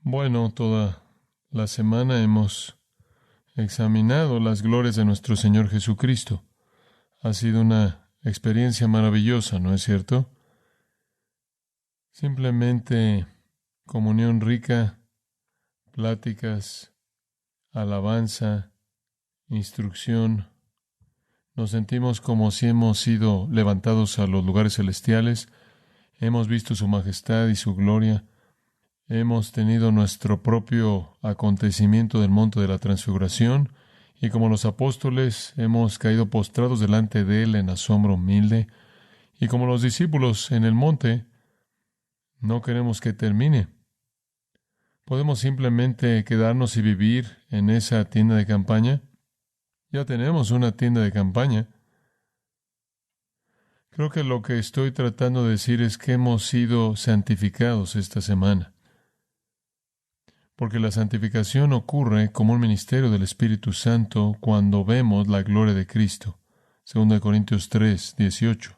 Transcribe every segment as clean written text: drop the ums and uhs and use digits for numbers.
Bueno, toda la semana hemos examinado las glorias de nuestro Señor Jesucristo. Ha sido una experiencia maravillosa, ¿no es cierto? Simplemente comunión rica, pláticas, alabanza, instrucción. Nos sentimos como si hemos sido levantados a los lugares celestiales. Hemos visto su majestad y su gloria. Hemos tenido nuestro propio acontecimiento del monte de la transfiguración y como los apóstoles hemos caído postrados delante de Él en asombro humilde y como los discípulos en el monte no queremos que termine. ¿Podemos simplemente quedarnos y vivir en esa tienda de campaña? Ya tenemos una tienda de campaña. Creo que lo que estoy tratando de decir es que hemos sido santificados esta semana. Porque la santificación ocurre como un ministerio del Espíritu Santo cuando vemos la gloria de Cristo. 2 Corintios 3, 18.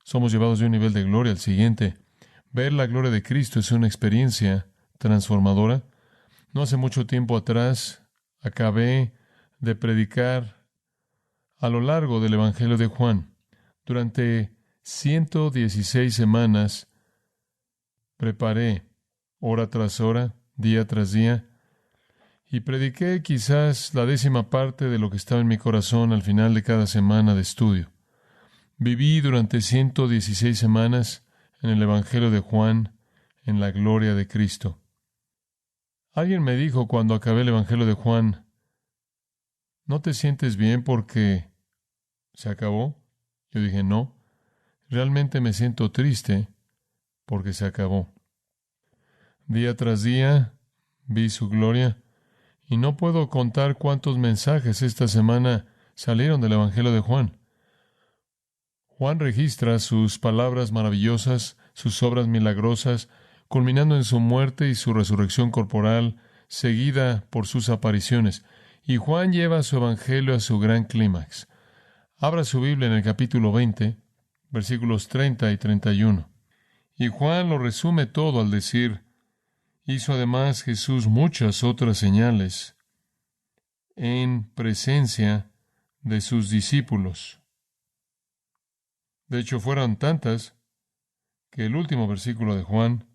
Somos llevados de un nivel de gloria al siguiente. Ver la gloria de Cristo es una experiencia transformadora. No hace mucho tiempo atrás acabé de predicar a lo largo del Evangelio de Juan. Durante 116 semanas preparé hora tras hora, día tras día, y prediqué quizás la 10ª parte de lo que estaba en mi corazón al final de cada semana de estudio. Viví durante 116 semanas en el Evangelio de Juan, en la gloria de Cristo. Alguien me dijo cuando acabé el Evangelio de Juan, ¿no te sientes bien porque se acabó? Yo dije, no, realmente me siento triste porque se acabó. Día tras día vi su gloria y no puedo contar cuántos mensajes esta semana salieron del Evangelio de Juan. Juan registra sus palabras maravillosas, sus obras milagrosas, culminando en su muerte y su resurrección corporal, seguida por sus apariciones. Y Juan lleva su Evangelio a su gran clímax. Abra su Biblia en el capítulo 20, versículos 30 y 31. Y Juan lo resume todo al decir, hizo además Jesús muchas otras señales en presencia de sus discípulos. De hecho, fueron tantas que el último versículo de Juan,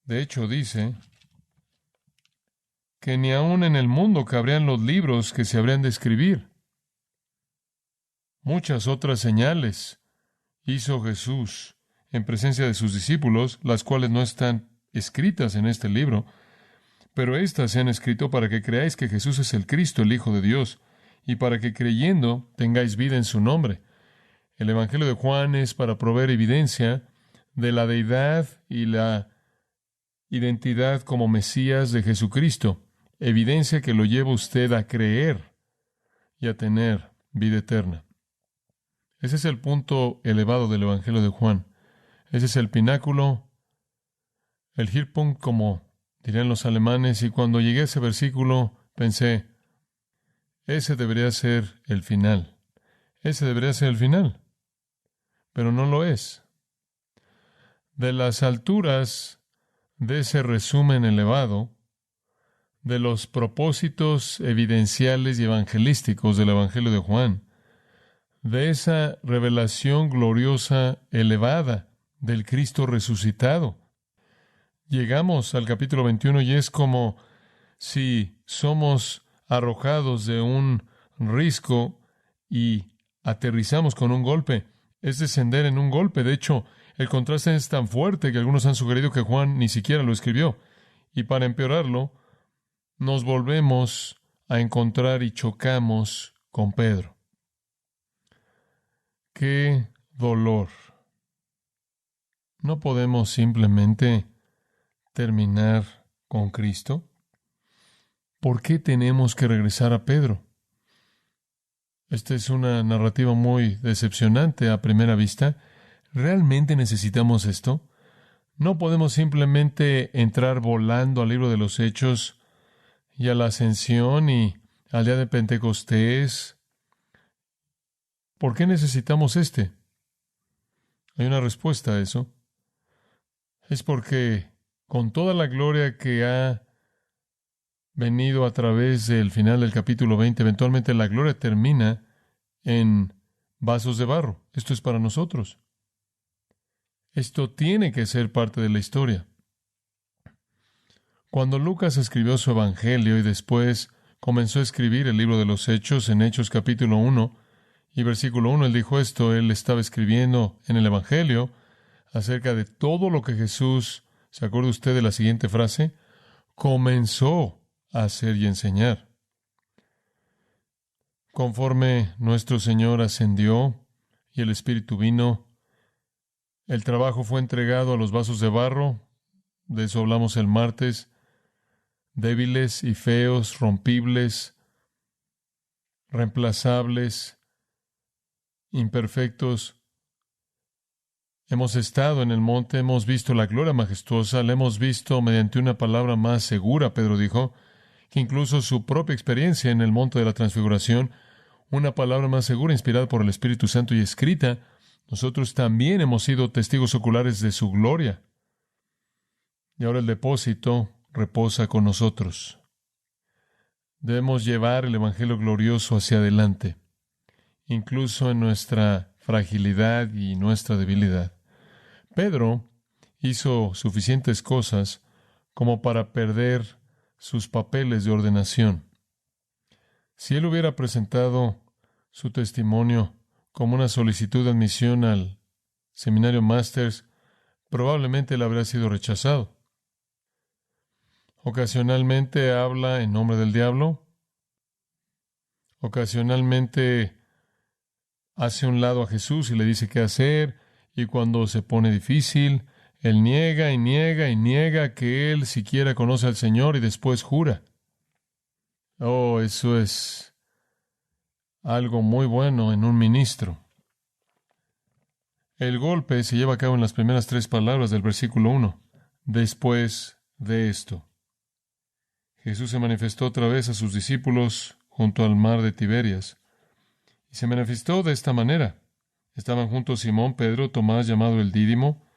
de hecho, dice que ni aun en el mundo cabrían los libros que se habrían de escribir. Muchas otras señales hizo Jesús en presencia de sus discípulos, las cuales no están escritas en este libro, pero éstas se han escrito para que creáis que Jesús es el Cristo, el Hijo de Dios, y para que creyendo tengáis vida en su nombre. El Evangelio de Juan es para proveer evidencia de la deidad y la identidad como Mesías de Jesucristo, evidencia que lo lleva usted a creer y a tener vida eterna. Ese es el punto elevado del Evangelio de Juan. Ese es el pináculo, el Höhepunkt, como dirían los alemanes, y cuando llegué a ese versículo pensé, ese debería ser el final. Ese debería ser el final. Pero no lo es. De las alturas de ese resumen elevado, de los propósitos evidenciales y evangelísticos del Evangelio de Juan, de esa revelación gloriosa elevada del Cristo resucitado, llegamos al capítulo 21 y es como si somos arrojados de un risco y aterrizamos con un golpe. Es descender en un golpe. De hecho, el contraste es tan fuerte que algunos han sugerido que Juan ni siquiera lo escribió. Y para empeorarlo, nos volvemos a encontrar y chocamos con Pedro. ¡Qué dolor! ¿No podemos simplemente terminar con Cristo? ¿Por qué tenemos que regresar a Pedro? Esta es una narrativa muy decepcionante a primera vista. ¿Realmente necesitamos esto? No podemos simplemente entrar volando al libro de los Hechos y a la Ascensión y al día de Pentecostés. ¿Por qué necesitamos Hay una respuesta a eso. Es porque con toda la gloria que ha venido a través del final del capítulo 20, eventualmente la gloria termina en vasos de barro. Esto es para nosotros. Esto tiene que ser parte de la historia. Cuando Lucas escribió su evangelio y después comenzó a escribir el libro de los Hechos, en Hechos capítulo 1 y versículo 1, él dijo esto, él estaba escribiendo en el evangelio acerca de todo lo que Jesús, ¿se acuerda usted de la siguiente frase? Comenzó a hacer y enseñar. Conforme nuestro Señor ascendió y el Espíritu vino, el trabajo fue entregado a los vasos de barro, de eso hablamos el martes, débiles y feos, rompibles, reemplazables, imperfectos. Hemos estado en el monte, hemos visto la gloria majestuosa, la hemos visto mediante una palabra más segura, Pedro dijo, que incluso su propia experiencia en el monte de la transfiguración, una palabra más segura inspirada por el Espíritu Santo y escrita, nosotros también hemos sido testigos oculares de su gloria. Y ahora el depósito reposa con nosotros. Debemos llevar el Evangelio glorioso hacia adelante, incluso en nuestra fragilidad y nuestra debilidad. Pedro hizo suficientes cosas como para perder sus papeles de ordenación. Si él hubiera presentado su testimonio como una solicitud de admisión al seminario Masters, probablemente él habría sido rechazado. Ocasionalmente habla en nombre del diablo. Ocasionalmente hace a un lado a Jesús y le dice qué hacer. Y cuando se pone difícil, él niega y niega y niega que él siquiera conoce al Señor y después jura. Oh, eso es algo muy bueno en un ministro. El golpe se lleva a cabo en las primeras 3 palabras del versículo 1. Después de esto. Jesús se manifestó otra vez a sus discípulos junto al mar de Tiberias. Y se manifestó de esta manera. Estaban juntos Simón, Pedro, Tomás, llamado el Dídimo,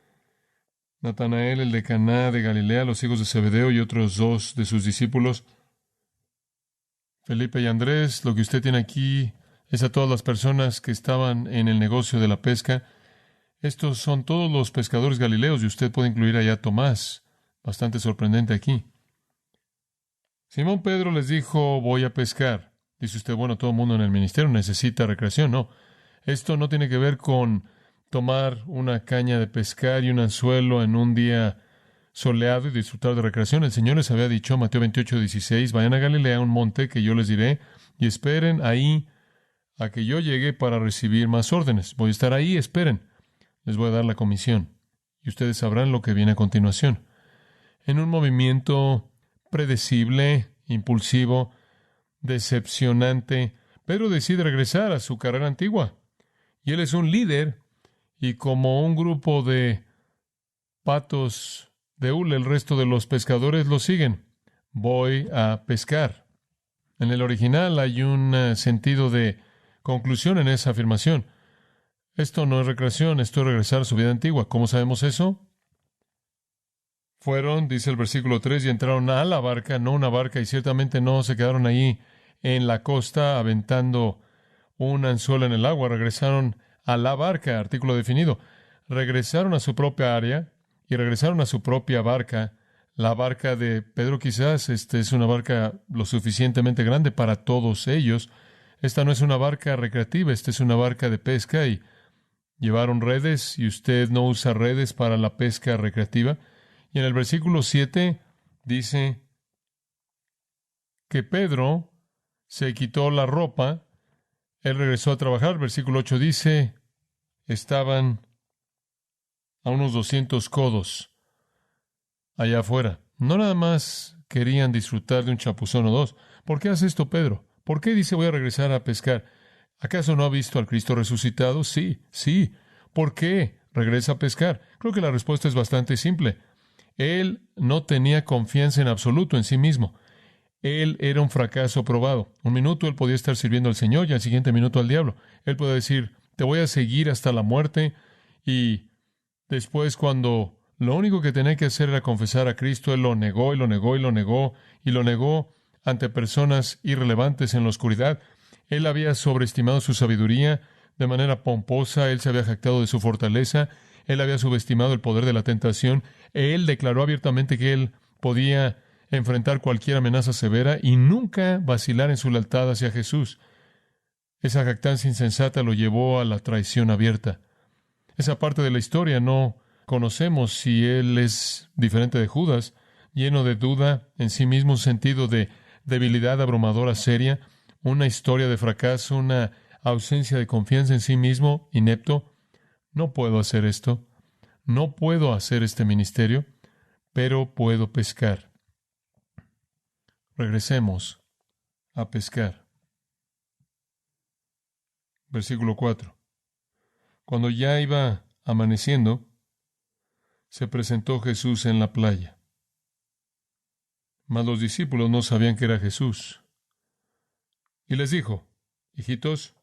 Natanael, el de Caná de Galilea, los hijos de Zebedeo y otros 2 de sus discípulos, Felipe y Andrés. Lo que usted tiene aquí es a todas las personas que estaban en el negocio de la pesca. Estos son todos los pescadores galileos y usted puede incluir allá a Tomás. Bastante sorprendente aquí. Simón Pedro les dijo, voy a pescar. Dice usted, bueno, todo el mundo en el ministerio necesita recreación. No, esto no tiene que ver con tomar una caña de pescar y un anzuelo en un día soleado y disfrutar de recreación. El Señor les había dicho, Mateo 28:16, vayan a Galilea, a un monte que yo les diré, y esperen ahí a que yo llegue para recibir más órdenes. Voy a estar ahí, esperen. Les voy a dar la comisión. Y ustedes sabrán lo que viene a continuación. En un movimiento predecible, impulsivo, decepcionante, Pedro decide regresar a su carrera antigua. Y él es un líder, y como un grupo de patos de hule, el resto de los pescadores lo siguen. Voy a pescar. En el original hay un sentido de conclusión en esa afirmación. Esto no es recreación, esto es regresar a su vida antigua. ¿Cómo sabemos eso? Fueron, dice el versículo 3, y entraron a la barca, no una barca, y ciertamente no se quedaron ahí en la costa aventando un anzuelo en el agua. Regresaron a la barca, artículo definido. Regresaron a su propia área y regresaron a su propia barca. La barca de Pedro quizás, es una barca lo suficientemente grande para todos ellos. Esta no es una barca recreativa, esta es una barca de pesca y llevaron redes y usted no usa redes para la pesca recreativa. Y en el versículo 7 dice que Pedro se quitó la ropa, él regresó a trabajar. El versículo 8 dice, estaban a unos 200 codos allá afuera. No nada más querían disfrutar de un chapuzón o 2. ¿Por qué hace esto Pedro? ¿Por qué dice voy a regresar a pescar? ¿Acaso no ha visto al Cristo resucitado? Sí. ¿Por qué regresa a pescar? Creo que la respuesta es bastante simple. Él no tenía confianza en absoluto en sí mismo. Él era un fracaso probado. Un minuto él podía estar sirviendo al Señor y al siguiente minuto al diablo. Él puede decir, te voy a seguir hasta la muerte, y después cuando Lo único que tenía que hacer era confesar a Cristo. Él lo negó y lo negó y lo negó y lo negó ante personas irrelevantes en la oscuridad. Él había sobreestimado su sabiduría de manera pomposa. Él se había jactado de su fortaleza. Él había subestimado el poder de la tentación. Él declaró abiertamente que él podía enfrentar cualquier amenaza severa y nunca vacilar en su lealtad hacia Jesús. Esa jactancia insensata lo llevó a la traición abierta. Esa parte de la historia no conocemos si él es diferente de Judas, lleno de duda en sí mismo, un sentido de debilidad abrumadora seria, una historia de fracaso, una ausencia de confianza en sí mismo, inepto. No puedo hacer esto, no puedo hacer este ministerio, pero puedo pescar. Regresemos a pescar. Versículo 4. Cuando ya iba amaneciendo, se presentó Jesús en la playa. Mas los discípulos no sabían que era Jesús. Y les dijo: hijitos,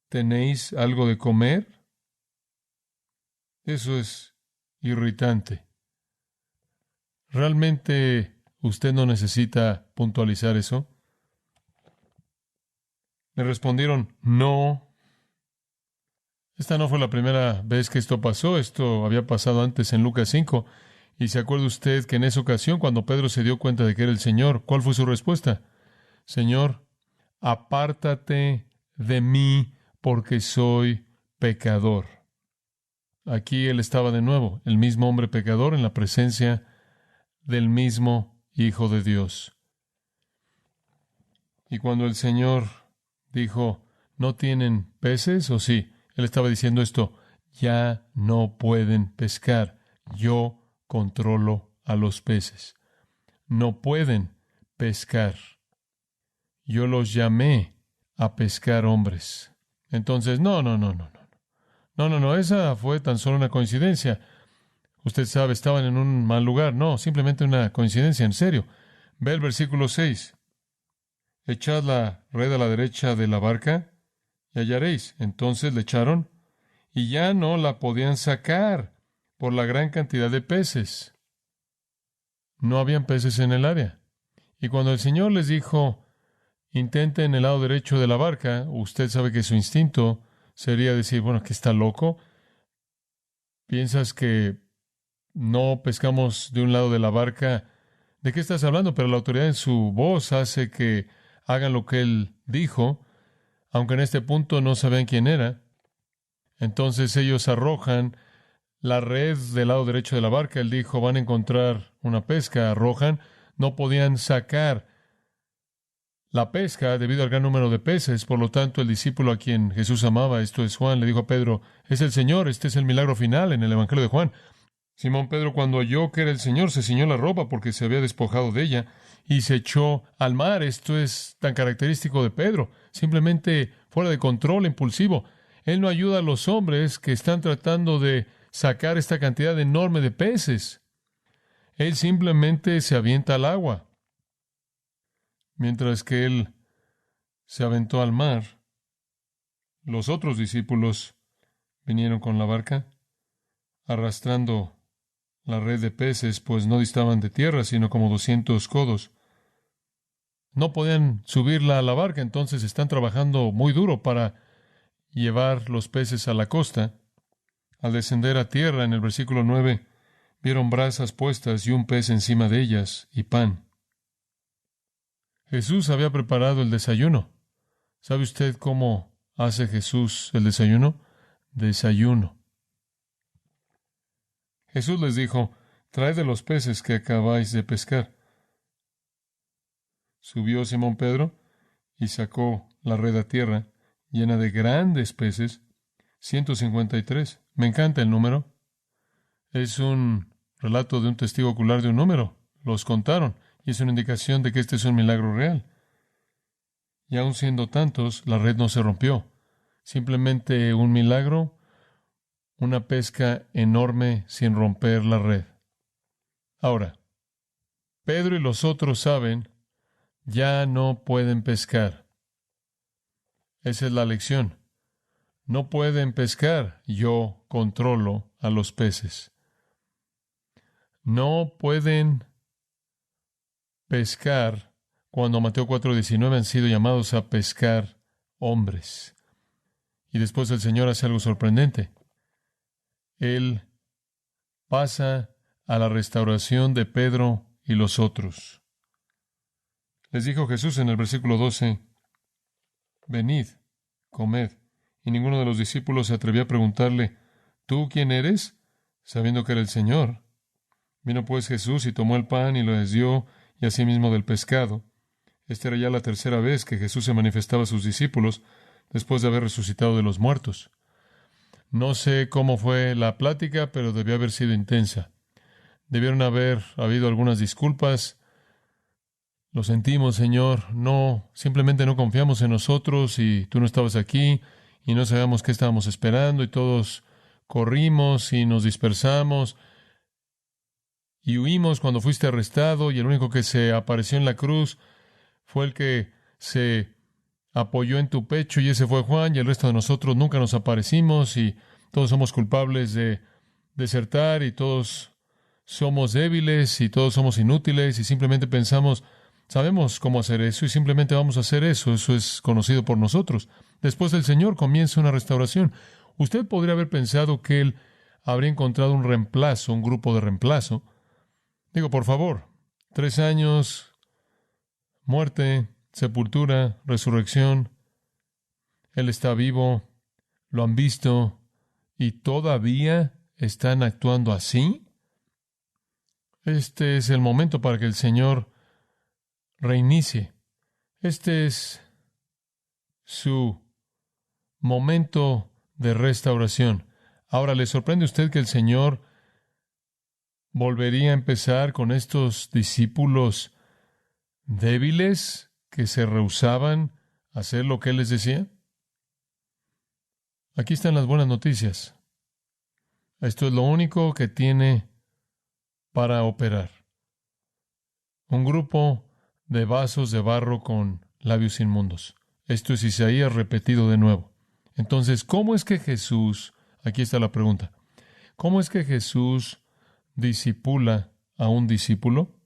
¿tenéis algo de comer? Eso es irritante. ¿Realmente usted no necesita puntualizar eso? Le respondieron: no. Esta no fue la primera vez que esto pasó. Esto había pasado antes en Lucas 5. Y se acuerda usted que en esa ocasión, cuando Pedro se dio cuenta de que era el Señor, ¿cuál fue su respuesta? Señor, apártate de mí porque soy pecador. Aquí él estaba de nuevo, el mismo hombre pecador en la presencia del mismo Hijo de Dios. Y cuando el Señor dijo: ¿no tienen peces? ¿O sí? Él estaba diciendo esto: ya no pueden pescar. Yo controlo a los peces. No pueden pescar. Yo los llamé a pescar hombres. Entonces, no, esa fue tan solo una coincidencia. Usted sabe, estaban en un mal lugar. No, simplemente una coincidencia, en serio. Ve el versículo 6. Echad la red a la derecha de la barca y hallaréis. Entonces le echaron y ya no la podían sacar por la gran cantidad de peces. No habían peces en el área. Y cuando el Señor les dijo: intenten el lado derecho de la barca, usted sabe que su instinto sería decir: bueno, ¿que está loco? ¿Piensas que no pescamos de un lado de la barca? ¿De qué estás hablando? Pero la autoridad en su voz hace que hagan lo que él dijo, aunque en este punto no sabían quién era. Entonces ellos arrojan la red del lado derecho de la barca. Él dijo: van a encontrar una pesca. Arrojan. No podían sacar la pesca debido al gran número de peces. Por lo tanto, el discípulo a quien Jesús amaba, esto es Juan, le dijo a Pedro: es el Señor. Este es el milagro final en el Evangelio de Juan. Simón Pedro, cuando oyó que era el Señor, se ciñó la ropa porque se había despojado de ella y se echó al mar. Esto es tan característico de Pedro, simplemente fuera de control, impulsivo. Él no ayuda a los hombres que están tratando de sacar esta cantidad enorme de peces. Él simplemente se avienta al agua. Mientras que él se aventó al mar, los otros discípulos vinieron con la barca, arrastrando la red de peces, pues no distaban de tierra, sino como 200 codos. No podían subirla a la barca, entonces están trabajando muy duro para llevar los peces a la costa. Al descender a tierra, en el versículo 9, vieron brasas puestas y un pez encima de ellas y pan. Jesús había preparado el desayuno. ¿Sabe usted cómo hace Jesús el desayuno? Desayuno. Jesús les dijo: traed de los peces que acabáis de pescar. Subió Simón Pedro y sacó la red a tierra, llena de grandes peces, 153. Me encanta el número. Es un relato de un testigo ocular de un número. Los contaron, y es una indicación de que este es un milagro real. Y aun siendo tantos, la red no se rompió. Simplemente un milagro, una pesca enorme sin romper la red. Ahora, Pedro y los otros saben, ya no pueden pescar. Esa es la lección. No pueden pescar. Yo controlo a los peces. no pueden pescar cuando Mateo 4:19 han sido llamados a pescar hombres. Y después el Señor hace algo sorprendente. Él pasa a la restauración de Pedro y los otros. Les dijo Jesús en el versículo 12, venid, comed. Y ninguno de los discípulos se atrevió a preguntarle, ¿tú quién eres? Sabiendo que era el Señor. Vino pues Jesús y tomó el pan y lo les dio, y asimismo del pescado. Esta era ya la tercera vez que Jesús se manifestaba a sus discípulos después de haber resucitado de los muertos. No sé cómo fue la plática, pero debió haber sido intensa. Debieron haber habido algunas disculpas. Lo sentimos, Señor. No, simplemente no confiamos en nosotros y tú no estabas aquí y no sabíamos qué estábamos esperando y todos corrimos y nos dispersamos y huimos cuando fuiste arrestado y el único que se apareció en la cruz fue el que se apoyó en tu pecho y ese fue Juan y el resto de nosotros nunca nos aparecimos y todos somos culpables de desertar y todos somos débiles y todos somos inútiles y simplemente pensamos, sabemos cómo hacer eso y simplemente vamos a hacer eso. Eso es conocido por nosotros. Después el Señor comienza una restauración. Usted podría haber pensado que Él habría encontrado un reemplazo, un grupo de reemplazo. Digo, por favor, 3 años, muerte, sepultura, resurrección. Él está vivo, lo han visto y todavía están actuando así. Este es el momento para que el Señor reinicie. Este es su momento de restauración. Ahora, ¿le sorprende a usted que el Señor volvería a empezar con estos discípulos débiles que se rehusaban a hacer lo que Él les decía? Aquí están las buenas noticias. Esto es lo único que tiene para operar. Un grupo de vasos de barro con labios inmundos. Esto es Isaías repetido de nuevo. Entonces, ¿cómo es que Jesús, aquí está la pregunta, ¿cómo es que Jesús discipula a un discípulo?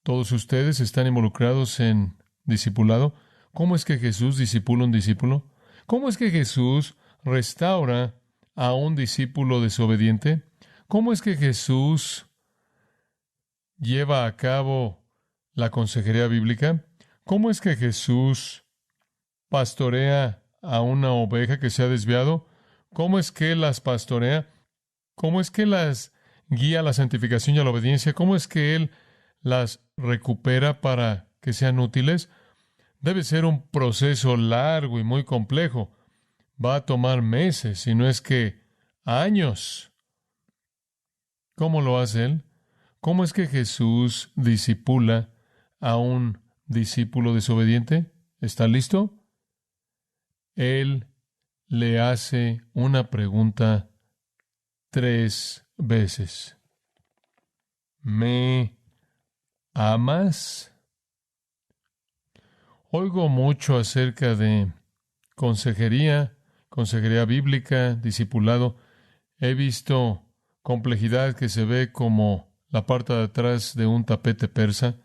¿Todos ustedes están involucrados en discipulado? ¿Cómo es que Jesús discipula a un discípulo? ¿Cómo es que Jesús restaura a un discípulo desobediente? ¿Cómo es que Jesús lleva a cabo la consejería bíblica? ¿Cómo es que Jesús pastorea a una oveja que se ha desviado? ¿Cómo es que las pastorea? ¿Cómo es que las guía a la santificación y a la obediencia? ¿Cómo es que Él las recupera para que sean útiles? Debe ser un proceso largo y muy complejo. Va a tomar meses, si no es que años. ¿Cómo lo hace Él? ¿Cómo es que Jesús discipula a un discípulo desobediente? ¿Está listo? Él le hace una pregunta 3 veces. ¿Me amas? Oigo mucho acerca de consejería bíblica, discipulado. He visto complejidad que se ve como la parte de atrás de un tapete persa.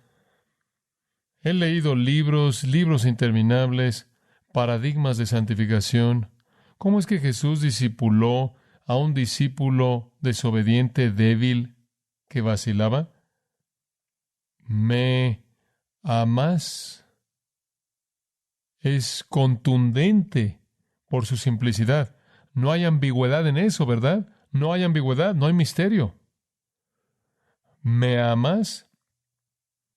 He leído libros interminables, paradigmas de santificación. ¿Cómo es que Jesús discipuló a un discípulo desobediente, débil, que vacilaba? ¿Me amas? Es contundente por su simplicidad. No hay ambigüedad en eso, ¿verdad? No hay ambigüedad, no hay misterio. ¿Me amas?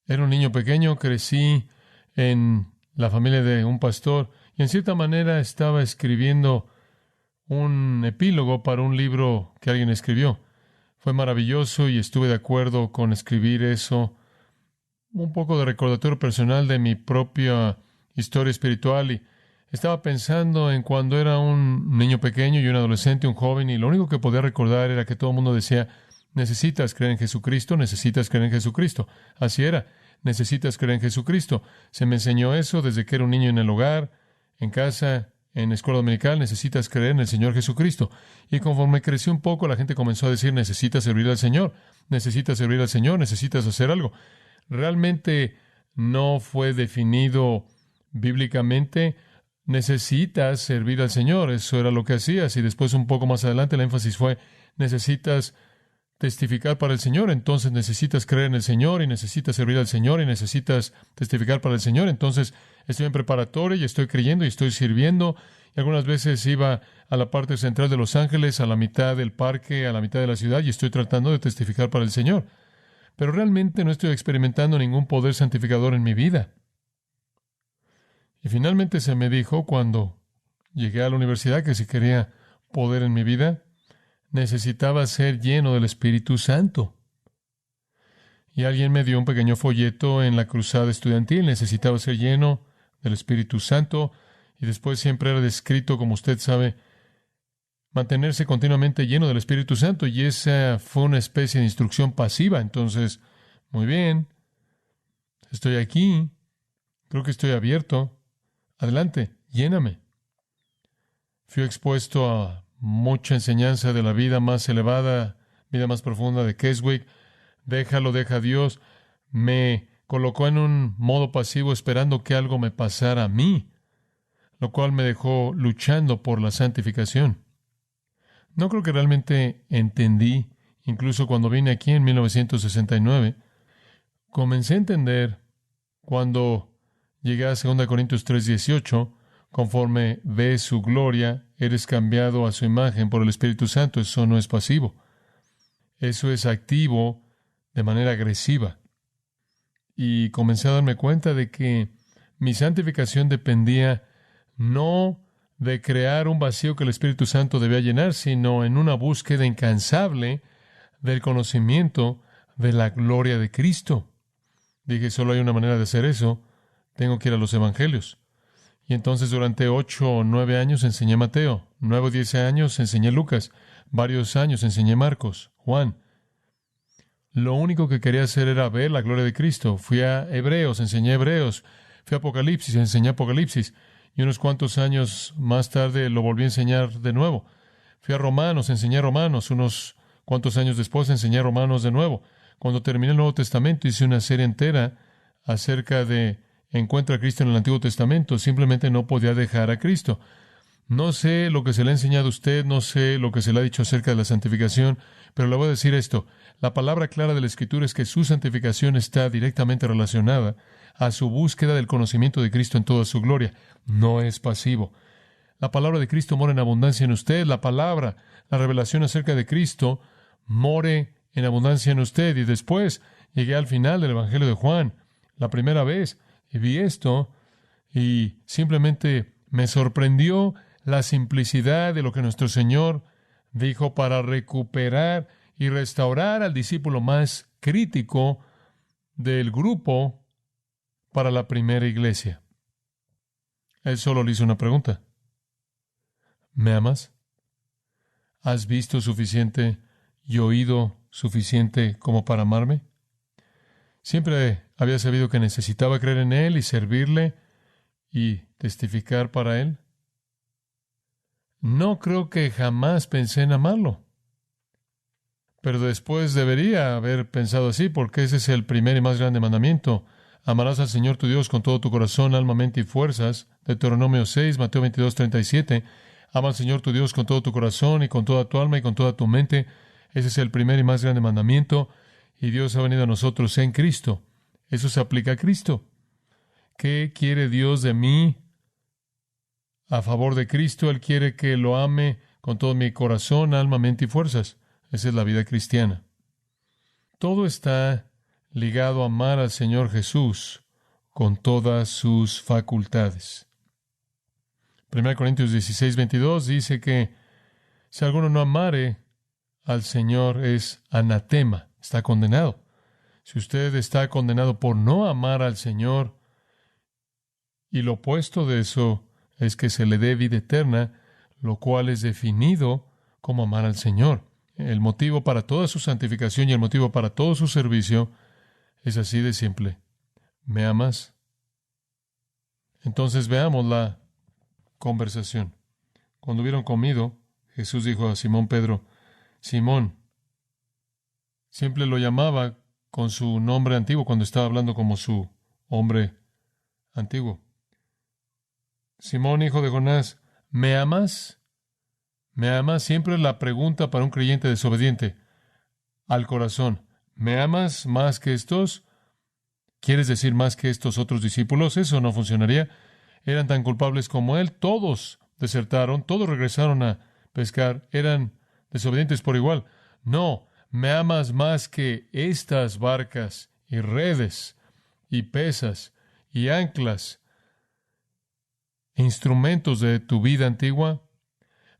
Era un niño pequeño, crecí en la familia de un pastor y en cierta manera estaba escribiendo un epílogo para un libro que alguien escribió. Fue maravilloso y estuve de acuerdo con escribir eso. Un poco de recordatorio personal de mi propia historia espiritual y estaba pensando en cuando era un niño pequeño y un adolescente, un joven, y lo único que podía recordar era que todo el mundo decía, necesitas creer en Jesucristo, necesitas creer en Jesucristo. Así era, necesitas creer en Jesucristo. Se me enseñó eso desde que era un niño en el hogar, en casa, en la escuela dominical, necesitas creer en el Señor Jesucristo. Y conforme creció un poco, la gente comenzó a decir, necesitas servir al Señor, necesitas servir al Señor, necesitas hacer algo. Realmente no fue definido bíblicamente, necesitas servir al Señor. Eso era lo que hacías. Y después, un poco más adelante, el énfasis fue, necesitas testificar para el Señor, entonces necesitas creer en el Señor y necesitas servir al Señor y necesitas testificar para el Señor. Entonces estoy en preparatoria y estoy creyendo y estoy sirviendo. Y algunas veces iba a la parte central de Los Ángeles, a la mitad del parque, a la mitad de la ciudad, y estoy tratando de testificar para el Señor. Pero realmente no estoy experimentando ningún poder santificador en mi vida. Y finalmente se me dijo cuando llegué a la universidad que si quería poder en mi vida, necesitaba ser lleno del Espíritu Santo. Y alguien me dio un pequeño folleto en la cruzada estudiantil. Necesitaba ser lleno del Espíritu Santo. Y después siempre era descrito, como usted sabe, mantenerse continuamente lleno del Espíritu Santo. Y esa fue una especie de instrucción pasiva. Entonces, muy bien, estoy aquí. Creo que estoy abierto. Adelante, lléname. Fui expuesto a mucha enseñanza de la vida más elevada, vida más profunda de Keswick. Déjalo, deja a Dios. Me colocó en un modo pasivo esperando que algo me pasara a mí, lo cual me dejó luchando por la santificación. No creo que realmente entendí, incluso cuando vine aquí en 1969, comencé a entender cuando llegué a 2 Corintios 3:18, conforme ves su gloria, eres cambiado a su imagen por el Espíritu Santo. Eso no es pasivo. Eso es activo de manera agresiva. Y comencé a darme cuenta de que mi santificación dependía no de crear un vacío que el Espíritu Santo debía llenar, sino en una búsqueda incansable del conocimiento de la gloria de Cristo. Dije, solo hay una manera de hacer eso. Tengo que ir a los evangelios. Y entonces durante 8 o 9 años enseñé Mateo, 9 o 10 años enseñé Lucas, varios años enseñé Marcos, Juan. Lo único que quería hacer era ver la gloria de Cristo. Fui a Hebreos, enseñé Hebreos. Fui a Apocalipsis, enseñé Apocalipsis. Y unos cuantos años más tarde lo volví a enseñar de nuevo. Fui a Romanos, enseñé Romanos. Unos cuantos años después enseñé Romanos de nuevo. Cuando terminé el Nuevo Testamento hice una serie entera acerca de encuentra a Cristo en el Antiguo Testamento. Simplemente no podía dejar a Cristo. No sé lo que se le ha enseñado a usted, no sé lo que se le ha dicho acerca de la santificación, pero le voy a decir esto. La palabra clara de la Escritura es que su santificación está directamente relacionada a su búsqueda del conocimiento de Cristo en toda su gloria. No es pasivo. La palabra de Cristo mora en abundancia en usted. La palabra, la revelación acerca de Cristo, more en abundancia en usted. Y después llegué al final del Evangelio de Juan, la primera vez, y vi esto, y simplemente me sorprendió la simplicidad de lo que nuestro Señor dijo para recuperar y restaurar al discípulo más crítico del grupo para la primera iglesia. Él solo le hizo una pregunta. ¿Me amas? ¿Has visto suficiente y oído suficiente como para amarme? Siempre había sabido que necesitaba creer en Él y servirle y testificar para Él. No creo que jamás pensé en amarlo. Pero después debería haber pensado así, porque ese es el primer y más grande mandamiento. Amarás al Señor tu Dios con todo tu corazón, alma, mente y fuerzas. Deuteronomio 6, Mateo 22:37. Ama al Señor tu Dios con todo tu corazón y con toda tu alma y con toda tu mente. Ese es el primer y más grande mandamiento. Y Dios ha venido a nosotros en Cristo. Eso se aplica a Cristo. ¿Qué quiere Dios de mí? A favor de Cristo, Él quiere que lo ame con todo mi corazón, alma, mente y fuerzas. Esa es la vida cristiana. Todo está ligado a amar al Señor Jesús con todas sus facultades. 1 Corintios 16:22 dice que si alguno no amare al Señor es anatema, está condenado. Si usted está condenado por no amar al Señor, y lo opuesto de eso es que se le dé vida eterna, lo cual es definido como amar al Señor. El motivo para toda su santificación y el motivo para todo su servicio es así de simple. ¿Me amas? Entonces veamos la conversación. Cuando hubieron comido, Jesús dijo a Simón Pedro, Simón, siempre lo llamaba con su nombre antiguo cuando estaba hablando como su hombre antiguo. Simón, hijo de Jonás, ¿me amas? ¿Me amas? Siempre es la pregunta para un creyente desobediente. Al corazón, ¿me amas más que estos? ¿Quieres decir más que estos otros discípulos? Eso no funcionaría. Eran tan culpables como él. Todos desertaron, todos regresaron a pescar. Eran desobedientes por igual. No, ¿me amas más que estas barcas y redes y pesas y anclas, instrumentos de tu vida antigua?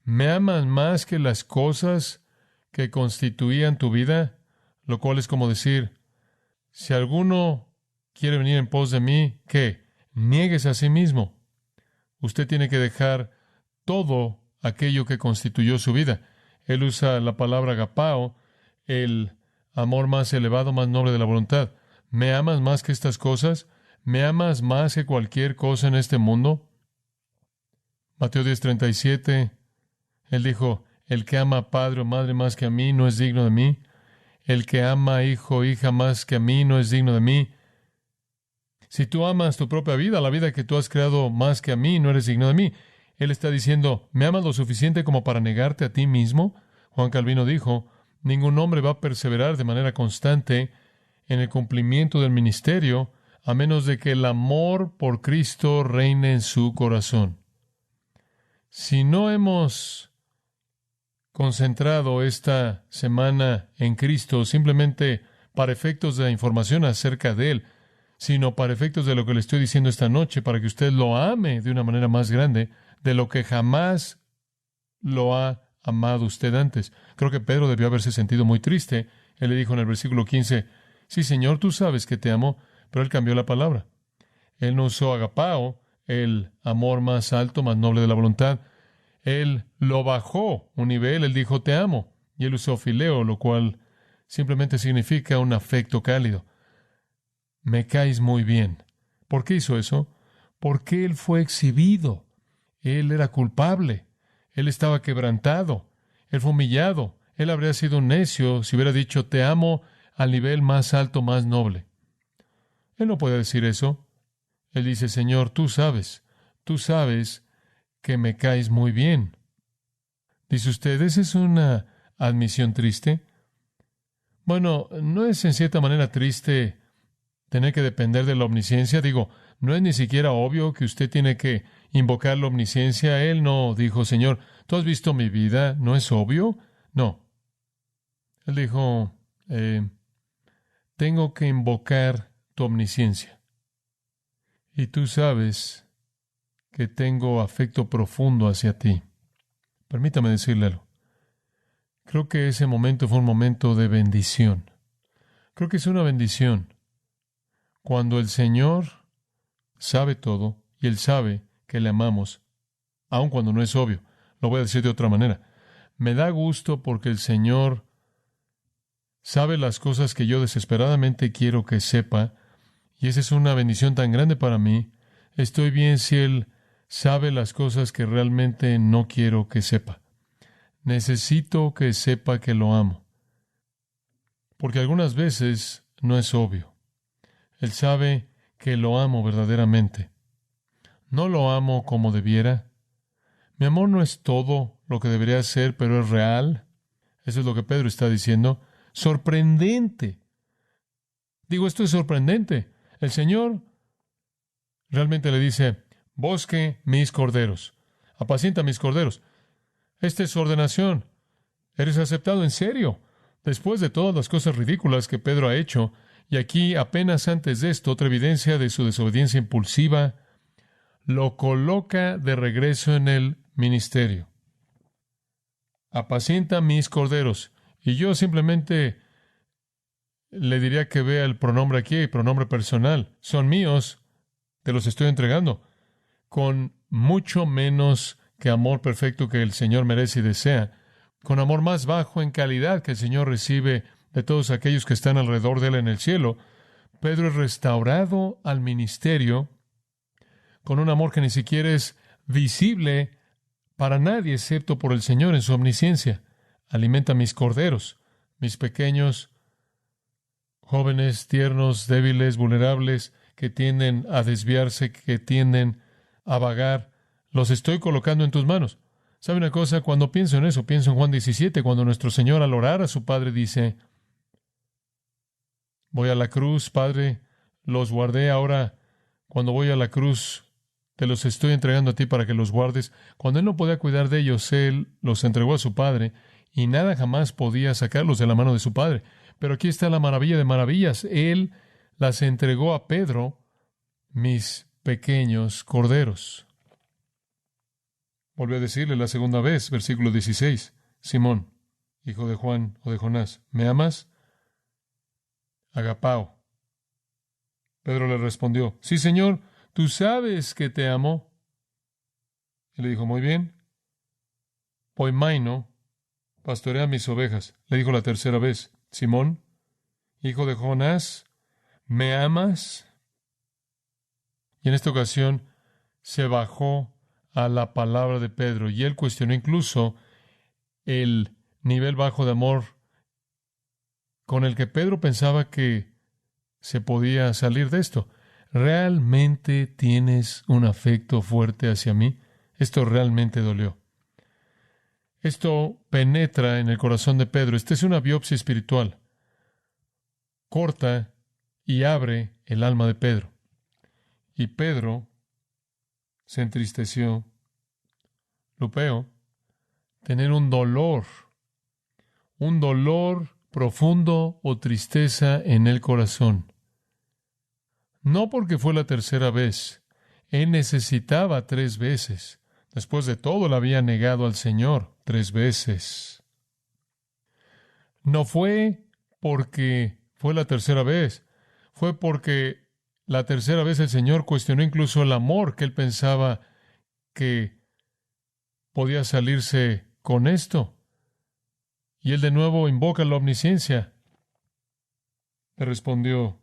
¿Me amas más que las cosas que constituían tu vida? Lo cual es como decir, si alguno quiere venir en pos de mí, ¿qué? Niéguese a sí mismo. Usted tiene que dejar todo aquello que constituyó su vida. Él usa la palabra agapao, el amor más elevado, más noble de la voluntad. ¿Me amas más que estas cosas? ¿Me amas más que cualquier cosa en este mundo? Mateo 10:37, él dijo, el que ama a padre o madre más que a mí no es digno de mí. El que ama a hijo o hija más que a mí no es digno de mí. Si tú amas tu propia vida, la vida que tú has creado más que a mí, no eres digno de mí. Él está diciendo, ¿me amas lo suficiente como para negarte a ti mismo? Juan Calvino dijo, ningún hombre va a perseverar de manera constante en el cumplimiento del ministerio a menos de que el amor por Cristo reine en su corazón. Si no hemos concentrado esta semana en Cristo simplemente para efectos de información acerca de Él, sino para efectos de lo que le estoy diciendo esta noche, para que usted lo ame de una manera más grande de lo que jamás lo ha amado usted antes. Creo que Pedro debió haberse sentido muy triste. Él le dijo en el versículo 15, sí, Señor, tú sabes que te amo, pero él cambió la palabra. Él no usó agapao, el amor más alto, más noble de la voluntad. Él lo bajó un nivel, él dijo, te amo. Y él usó fileo, lo cual simplemente significa un afecto cálido. Me caes muy bien. ¿Por qué hizo eso? Porque él fue exhibido. Él era culpable. Él estaba quebrantado. Él fue humillado. Él habría sido un necio si hubiera dicho, te amo al nivel más alto, más noble. Él no puede decir eso. Él dice, Señor, tú sabes que me caes muy bien. Dice usted, ¿esa es una admisión triste? Bueno, no es en cierta manera triste tener que depender de la omnisciencia. Digo, no es ni siquiera obvio que usted tiene que invocar la omnisciencia. Él no dijo, Señor, ¿tú has visto mi vida? ¿No es obvio? No. Él dijo, tengo que invocar tu omnisciencia. Y tú sabes que tengo afecto profundo hacia ti. Permítame decírlelo. Creo que ese momento fue un momento de bendición. Creo que es una bendición cuando el Señor sabe todo y Él sabe que le amamos, aun cuando no es obvio. Lo voy a decir de otra manera. Me da gusto porque el Señor sabe las cosas que yo desesperadamente quiero que sepa, y esa es una bendición tan grande para mí. Estoy bien si Él sabe las cosas que realmente no quiero que sepa. Necesito que sepa que lo amo, porque algunas veces no es obvio. Él sabe que lo amo verdaderamente. No lo amo como debiera. Mi amor no es todo lo que debería ser, pero es real. Eso es lo que Pedro está diciendo. Sorprendente. Digo, esto es sorprendente. El Señor realmente le dice, bosque mis corderos, apacienta mis corderos. Esta es su ordenación. Eres aceptado en serio. Después de todas las cosas ridículas que Pedro ha hecho, y aquí apenas antes de esto, otra evidencia de su desobediencia impulsiva, lo coloca de regreso en el ministerio. Apacienta mis corderos. Y yo simplemente le diría que vea el pronombre aquí, pronombre personal. Son míos, te los estoy entregando. Con mucho menos que amor perfecto que el Señor merece y desea, con amor más bajo en calidad que el Señor recibe de todos aquellos que están alrededor de Él en el cielo, Pedro es restaurado al ministerio con un amor que ni siquiera es visible para nadie excepto por el Señor en su omnisciencia. Alimenta mis corderos, mis pequeños, jóvenes, tiernos, débiles, vulnerables, que tienden a desviarse, que tienden a vagar. Los estoy colocando en tus manos. ¿Sabe una cosa? Cuando pienso en eso, pienso en Juan 17, cuando nuestro Señor al orar a su Padre dice: voy a la cruz, Padre, los guardé, ahora cuando voy a la cruz te los estoy entregando a ti para que los guardes. Cuando Él no podía cuidar de ellos, Él los entregó a su Padre y nada jamás podía sacarlos de la mano de su Padre. Pero aquí está la maravilla de maravillas. Él las entregó a Pedro, mis pequeños corderos. Volvió a decirle la segunda vez, versículo 16, Simón, hijo de Juan o de Jonás, ¿me amas? Agapao. Pedro le respondió: sí, Señor, tú sabes que te amo. Y le dijo: muy bien. Poimaino, pastorea mis ovejas. Le dijo la tercera vez: Simón, hijo de Jonás, ¿me amas? Y en esta ocasión se bajó a la palabra de Pedro y él cuestionó incluso el nivel bajo de amor con el que Pedro pensaba que se podía salir de esto. ¿Realmente tienes un afecto fuerte hacia mí? Esto realmente dolió. Esto penetra en el corazón de Pedro. Esta es una biopsia espiritual. Corta y abre el alma de Pedro. Y Pedro se entristeció. Lupeo, tener un dolor profundo o tristeza en el corazón. No porque fue la tercera vez. Él necesitaba 3 veces. Después de todo, le había negado al Señor 3 veces. No fue porque fue la tercera vez. Fue porque la tercera vez el Señor cuestionó incluso el amor que él pensaba que podía salirse con esto. Y él de nuevo invoca la omnisciencia. Le respondió: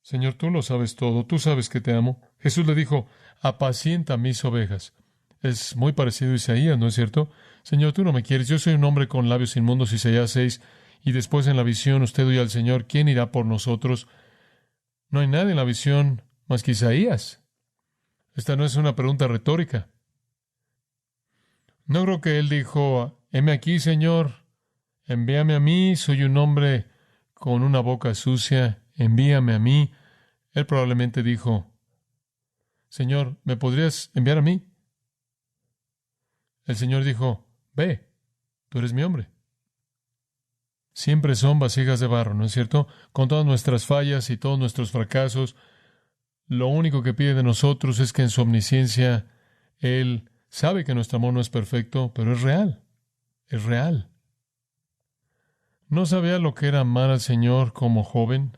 Señor, tú lo sabes todo, tú sabes que te amo. Jesús le dijo: apacienta mis ovejas. Es muy parecido a Isaías, ¿no es cierto? Señor, tú no me quieres, yo soy un hombre con labios inmundos, Isaías 6, y después en la visión usted oye al Señor: ¿quién irá por nosotros? No hay nadie en la visión más que Isaías. Esta no es una pregunta retórica. No creo que él dijo: heme aquí, Señor, envíame a mí, soy un hombre con una boca sucia, envíame a mí. Él probablemente dijo: Señor, ¿me podrías enviar a mí? El Señor dijo: ve, tú eres mi hombre. Siempre son vasijas de barro, ¿no es cierto? Con todas nuestras fallas y todos nuestros fracasos, lo único que pide de nosotros es que en su omnisciencia Él sabe que nuestro amor no es perfecto, pero es real. Es real. ¿No sabía lo que era amar al Señor como joven?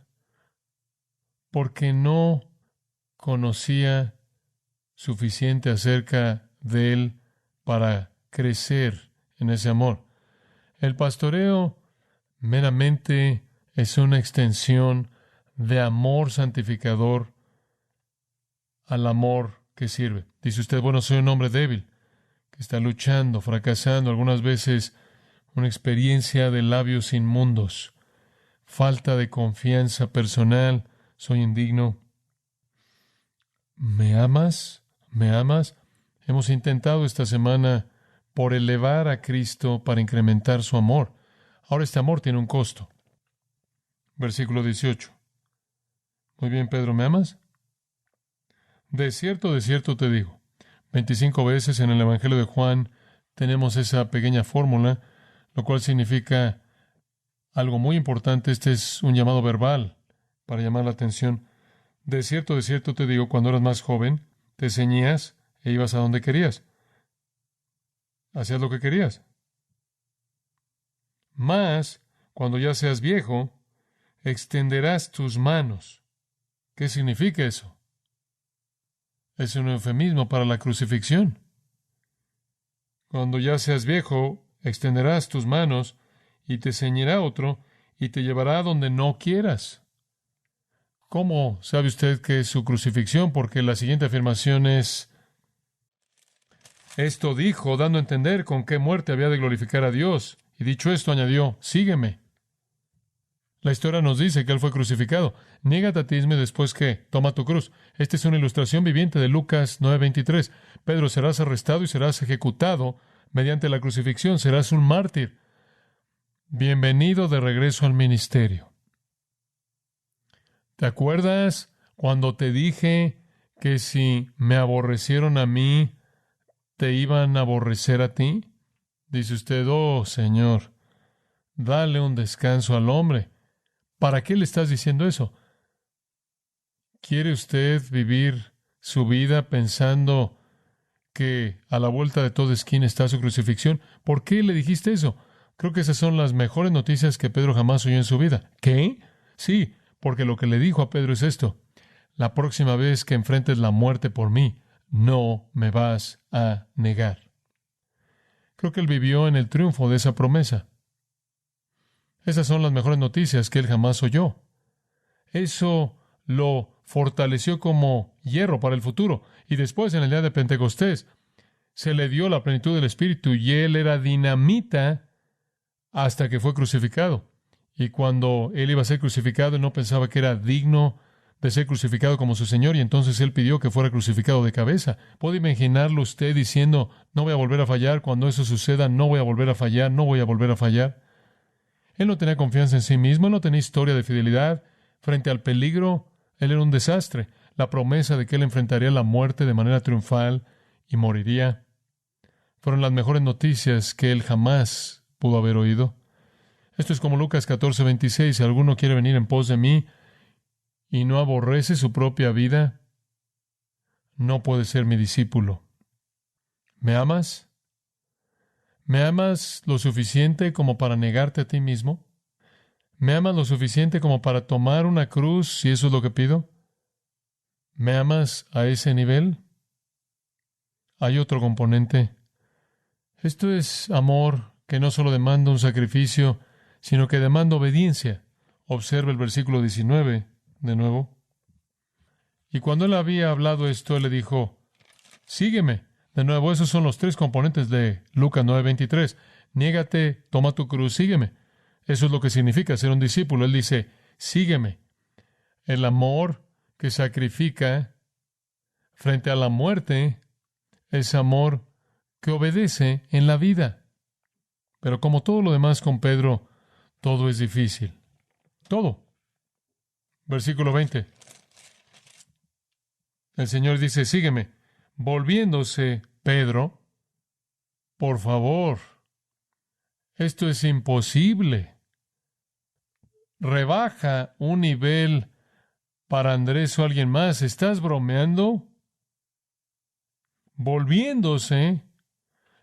Porque no conocía suficiente acerca de Él para crecer en ese amor. El pastoreo meramente es una extensión de amor santificador al amor que sirve. Dice usted: bueno, soy un hombre débil, que está luchando, fracasando, algunas veces una experiencia de labios inmundos, falta de confianza personal, soy indigno. ¿Me amas? ¿Me amas? Hemos intentado esta semana por elevar a Cristo para incrementar su amor. Ahora este amor tiene un costo. Versículo 18. Muy bien, Pedro, ¿me amas? De cierto te digo. 25 veces en el Evangelio de Juan tenemos esa pequeña fórmula, lo cual significa algo muy importante. Este es un llamado verbal para llamar la atención. De cierto te digo, cuando eras más joven, te ceñías e ibas a donde querías. Hacías lo que querías. Mas, cuando ya seas viejo, extenderás tus manos. ¿Qué significa eso? Es un eufemismo para la crucifixión. Cuando ya seas viejo, extenderás tus manos y te ceñirá otro y te llevará a donde no quieras. ¿Cómo sabe usted que es su crucifixión? Porque la siguiente afirmación es Esto dijo, dando a entender con qué muerte había de glorificar a Dios. Y dicho esto, añadió, sígueme. La historia nos dice que Él fue crucificado. Niégate a ti mismo y después, ¿qué? Toma tu cruz. Esta es una ilustración viviente de Lucas 9:23. Pedro, serás arrestado y serás ejecutado mediante la crucifixión. Serás un mártir. Bienvenido de regreso al ministerio. ¿Te acuerdas cuando te dije que si me aborrecieron a mí, te iban a aborrecer a ti? Dice usted, oh Señor, dale un descanso al hombre. ¿Para qué le estás diciendo eso? ¿Quiere usted vivir su vida pensando que a la vuelta de toda esquina está su crucifixión? ¿Por qué le dijiste eso? Creo que esas son las mejores noticias que Pedro jamás oyó en su vida. ¿Qué? Sí, porque lo que le dijo a Pedro es esto: la próxima vez que enfrentes la muerte por mí, no me vas a negar. Creo que él vivió en el triunfo de esa promesa. Esas son las mejores noticias que él jamás oyó. Eso lo fortaleció como hierro para el futuro. Y después, en el día de Pentecostés, se le dio la plenitud del Espíritu y él era dinamita hasta que fue crucificado. Y cuando él iba a ser crucificado, él no pensaba que era digno de ser crucificado como su Señor, y entonces él pidió que fuera crucificado de cabeza. ¿Puede imaginarlo usted diciendo, no voy a volver a fallar? Cuando eso suceda, no voy a volver a fallar, no voy a volver a fallar. Él no tenía confianza en sí mismo, él no tenía historia de fidelidad. Frente al peligro, él era un desastre. La promesa de que él enfrentaría la muerte de manera triunfal y moriría fueron las mejores noticias que él jamás pudo haber oído. Esto es como Lucas 14:26. Si alguno quiere venir en pos de mí y no aborrece su propia vida, no puede ser mi discípulo. ¿Me amas? ¿Me amas lo suficiente como para negarte a ti mismo? ¿Me amas lo suficiente como para tomar una cruz, si eso es lo que pido? ¿Me amas a ese nivel? Hay otro componente. Esto es amor que no solo demanda un sacrificio, sino que demanda obediencia. Observa el versículo 19 de nuevo. Y cuando él había hablado esto, él le dijo, sígueme. De nuevo, esos son los tres componentes de Lucas 9:23. Niégate, toma tu cruz, sígueme. Eso es lo que significa ser un discípulo. Él dice, sígueme. El amor que sacrifica frente a la muerte es amor que obedece en la vida. Pero como todo lo demás con Pedro, todo es difícil. Todo. Versículo 20. El Señor dice, sígueme. Volviéndose Pedro, por favor, esto es imposible. Rebaja un nivel para Andrés o alguien más. ¿Estás bromeando? Volviéndose,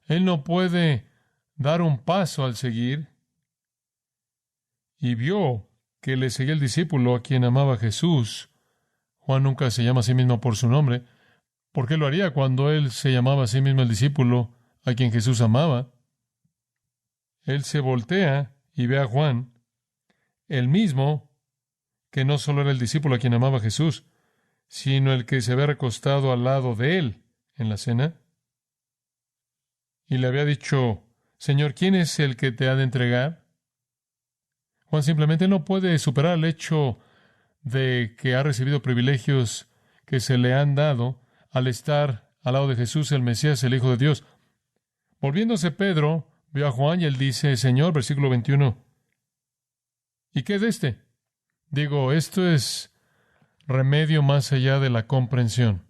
él no puede dar un paso al seguir. Y vio que le seguía el discípulo a quien amaba Jesús. Juan nunca se llama a sí mismo por su nombre. ¿Por qué lo haría cuando él se llamaba a sí mismo el discípulo a quien Jesús amaba? Él se voltea y ve a Juan, el mismo que no solo era el discípulo a quien amaba Jesús, sino el que se había recostado al lado de él en la cena. Y le había dicho, Señor, ¿quién es el que te ha de entregar? Juan simplemente no puede superar el hecho de que ha recibido privilegios que se le han dado al estar al lado de Jesús, el Mesías, el Hijo de Dios. Volviéndose Pedro, vio a Juan y él dice, Señor, versículo 21, ¿y qué de este? Digo, esto es remedio más allá de la comprensión.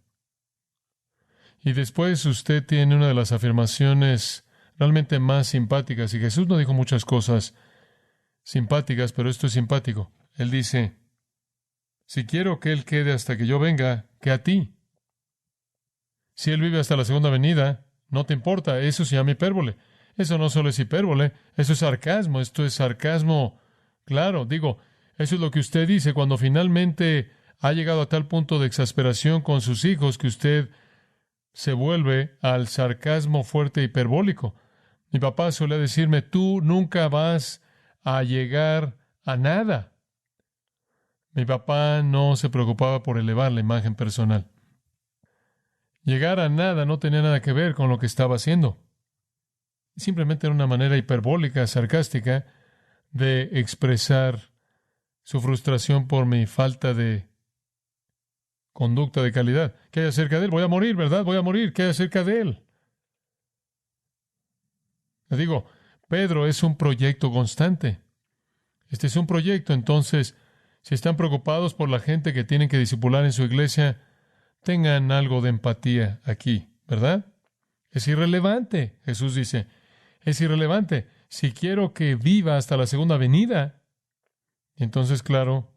Y después usted tiene una de las afirmaciones realmente más simpáticas, y Jesús no dijo muchas cosas simpáticas, pero esto es simpático. Él dice, si quiero que Él quede hasta que yo venga, que a ti. Si Él vive hasta la segunda venida, no te importa, eso se llama hipérbole. Eso no solo es hipérbole, eso es sarcasmo, esto es sarcasmo. Claro, digo, eso es lo que usted dice cuando finalmente ha llegado a tal punto de exasperación con sus hijos que usted se vuelve al sarcasmo fuerte e hiperbólico. Mi papá solía decirme, tú nunca vas a llegar a nada. Mi papá no se preocupaba por elevar la imagen personal. Llegar a nada no tenía nada que ver con lo que estaba haciendo. Simplemente era una manera hiperbólica, sarcástica, de expresar su frustración por mi falta de conducta de calidad. ¿Qué hay acerca de él? Voy a morir, ¿verdad? Voy a morir. ¿Qué hay acerca de él? Le digo, Pedro es un proyecto constante. Este es un proyecto, entonces, si están preocupados por la gente que tienen que discipular en su iglesia, tengan algo de empatía aquí, ¿verdad? Es irrelevante, Jesús dice. Es irrelevante. Si quiero que viva hasta la segunda venida. Y entonces, claro,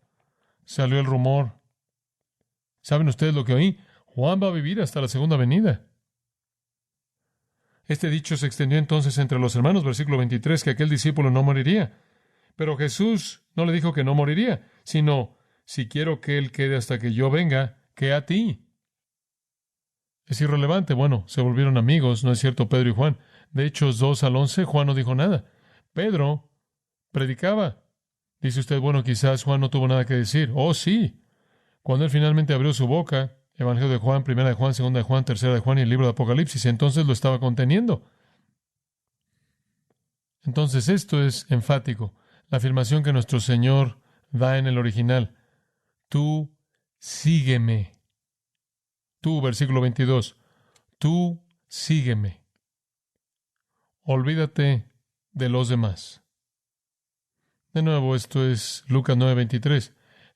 salió el rumor. ¿Saben ustedes lo que oí? Juan va a vivir hasta la segunda venida. Este dicho se extendió entonces entre los hermanos, versículo 23, que aquel discípulo no moriría. Pero Jesús no le dijo que no moriría, sino, si quiero que él quede hasta que yo venga, ¿qué a ti? Es irrelevante. Bueno, se volvieron amigos, ¿no es cierto, Pedro y Juan? De Hechos 2 al 11, Juan no dijo nada. Pedro predicaba. Dice usted, bueno, quizás Juan no tuvo nada que decir. Oh, sí. Cuando él finalmente abrió su boca, Evangelio de Juan, Primera de Juan, Segunda de Juan, Tercera de Juan y el libro de Apocalipsis, entonces lo estaba conteniendo. Entonces esto es enfático. La afirmación que nuestro Señor da en el original. Tú sígueme. Tú, versículo 22. Tú sígueme. Olvídate de los demás. De nuevo, esto es Lucas 9:23.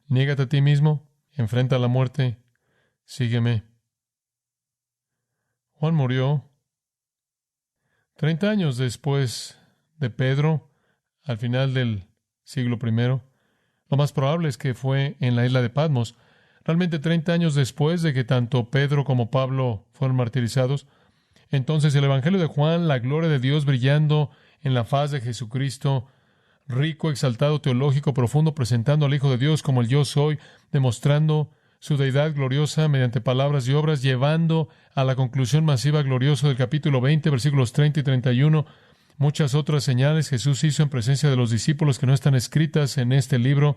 Niégate a ti mismo, enfrenta la muerte, sígueme. Juan murió 30 años después de Pedro, al final del siglo I. Lo más probable es que fue en la isla de Patmos. Realmente 30 años después de que tanto Pedro como Pablo fueron martirizados. Entonces el Evangelio de Juan, la gloria de Dios brillando en la faz de Jesucristo, rico, exaltado, teológico, profundo, presentando al Hijo de Dios como el yo soy, demostrando su deidad gloriosa mediante palabras y obras, llevando a la conclusión masiva gloriosa del capítulo 20, versículos 30 y 31, muchas otras señales Jesús hizo en presencia de los discípulos que no están escritas en este libro,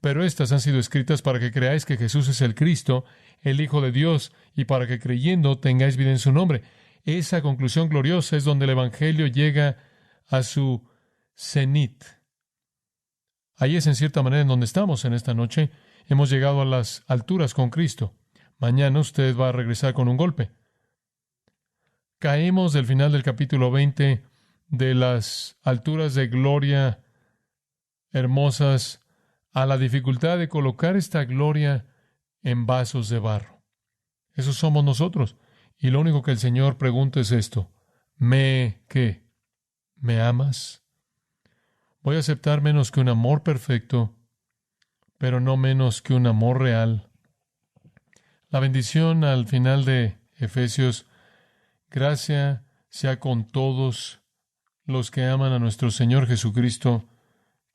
pero estas han sido escritas para que creáis que Jesús es el Cristo, el Hijo de Dios, y para que creyendo tengáis vida en su nombre. Esa conclusión gloriosa es donde el Evangelio llega a su cenit. Ahí es en cierta manera en donde estamos en esta noche. Hemos llegado a las alturas con Cristo. Mañana usted va a regresar con un golpe. Caemos del final del capítulo 20 de las alturas de gloria hermosas a la dificultad de colocar esta gloria en vasos de barro. Esos somos nosotros. Y lo único que el Señor pregunta es esto. ¿Qué? ¿Me amas? Voy a aceptar menos que un amor perfecto, pero no menos que un amor real. La bendición al final de Efesios, gracia sea con todos los que aman a nuestro Señor Jesucristo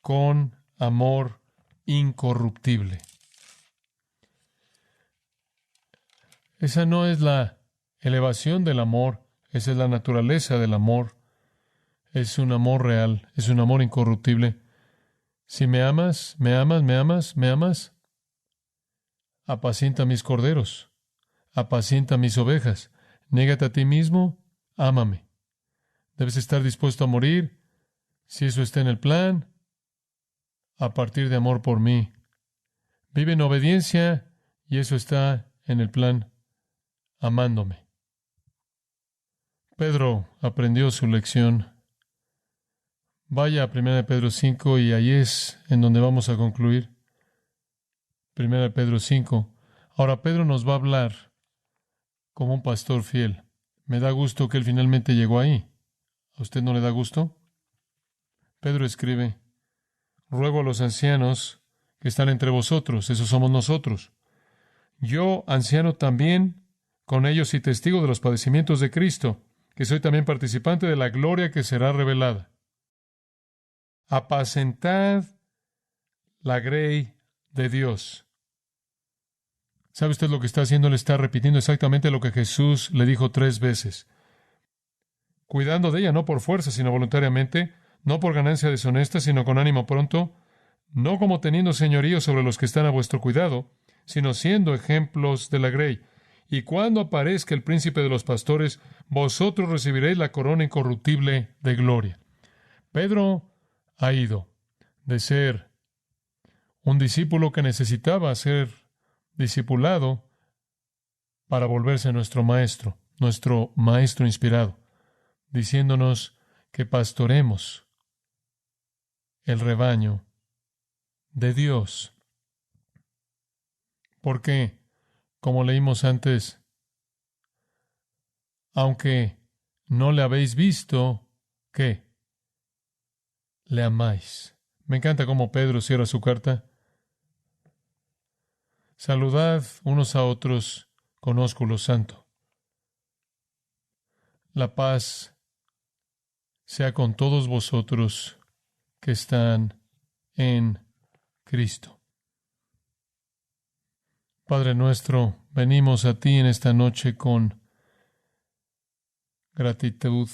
con amor incorruptible. Esa no es la elevación del amor, esa es la naturaleza del amor. Es un amor real, es un amor incorruptible. Si me amas, me amas, me amas, me amas, apacienta mis corderos, apacienta mis ovejas, niégate a ti mismo, ámame. Debes estar dispuesto a morir, si eso está en el plan, a partir de amor por mí. Vive en obediencia, y eso está en el plan, amándome. Pedro aprendió su lección. Vaya a 1 Pedro 5 y ahí es en donde vamos a concluir. 1 Pedro 5. Ahora Pedro nos va a hablar como un pastor fiel. Me da gusto que él finalmente llegó ahí. ¿A usted no le da gusto? Pedro escribe, ruego a los ancianos que están entre vosotros, esos somos nosotros. Yo, anciano también, con ellos y testigo de los padecimientos de Cristo, que soy también participante de la gloria que será revelada. Apacentad la grey de Dios. ¿Sabe usted lo que está haciendo? Él está repitiendo exactamente lo que Jesús le dijo 3 veces. Cuidando de ella no por fuerza, sino voluntariamente, no por ganancia deshonesta, sino con ánimo pronto, no como teniendo señorío sobre los que están a vuestro cuidado, sino siendo ejemplos de la grey. Y cuando aparezca el príncipe de los pastores, vosotros recibiréis la corona incorruptible de gloria. Pedro ha ido de ser un discípulo que necesitaba ser discipulado para volverse nuestro maestro inspirado, diciéndonos que pastoremos el rebaño de Dios. Porque, como leímos antes, aunque no le habéis visto, ¿qué? Le amáis. Me encanta cómo Pedro cierra su carta. Saludad unos a otros con ósculo santo. La paz sea con todos vosotros que están en Cristo. Padre nuestro, venimos a ti en esta noche con gratitud,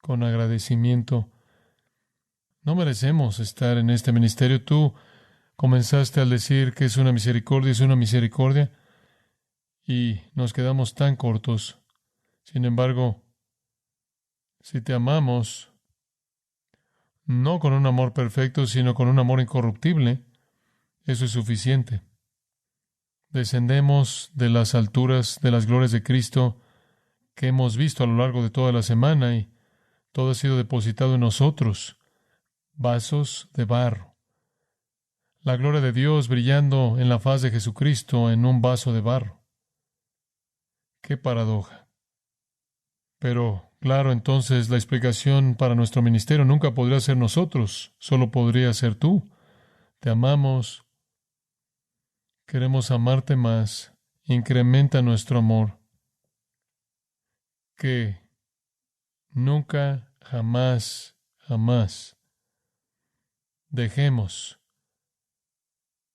con agradecimiento. No merecemos estar en este ministerio. Tú comenzaste al decir que es una misericordia, y nos quedamos tan cortos. Sin embargo, si te amamos, no con un amor perfecto, sino con un amor incorruptible, eso es suficiente. Descendemos de las alturas de las glorias de Cristo que hemos visto a lo largo de toda la semana, y todo ha sido depositado en nosotros, vasos de barro. La gloria de Dios brillando en la faz de Jesucristo en un vaso de barro. ¡Qué paradoja! Pero, claro, entonces la explicación para nuestro ministerio nunca podría ser nosotros, solo podría ser tú. Te amamos, queremos amarte más, incrementa nuestro amor. Que nunca, jamás dejemos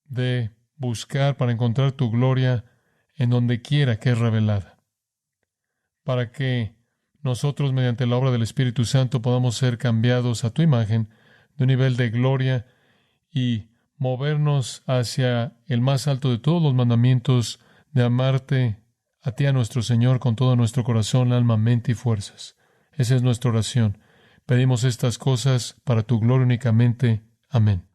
de buscar para encontrar tu gloria en donde quiera que es revelada, para que nosotros, mediante la obra del Espíritu Santo, podamos ser cambiados a tu imagen de un nivel de gloria y movernos hacia el más alto de todos los mandamientos de amarte a ti, a nuestro Señor, con todo nuestro corazón, alma, mente y fuerzas. Esa es nuestra oración. Pedimos estas cosas para tu gloria únicamente. Amén.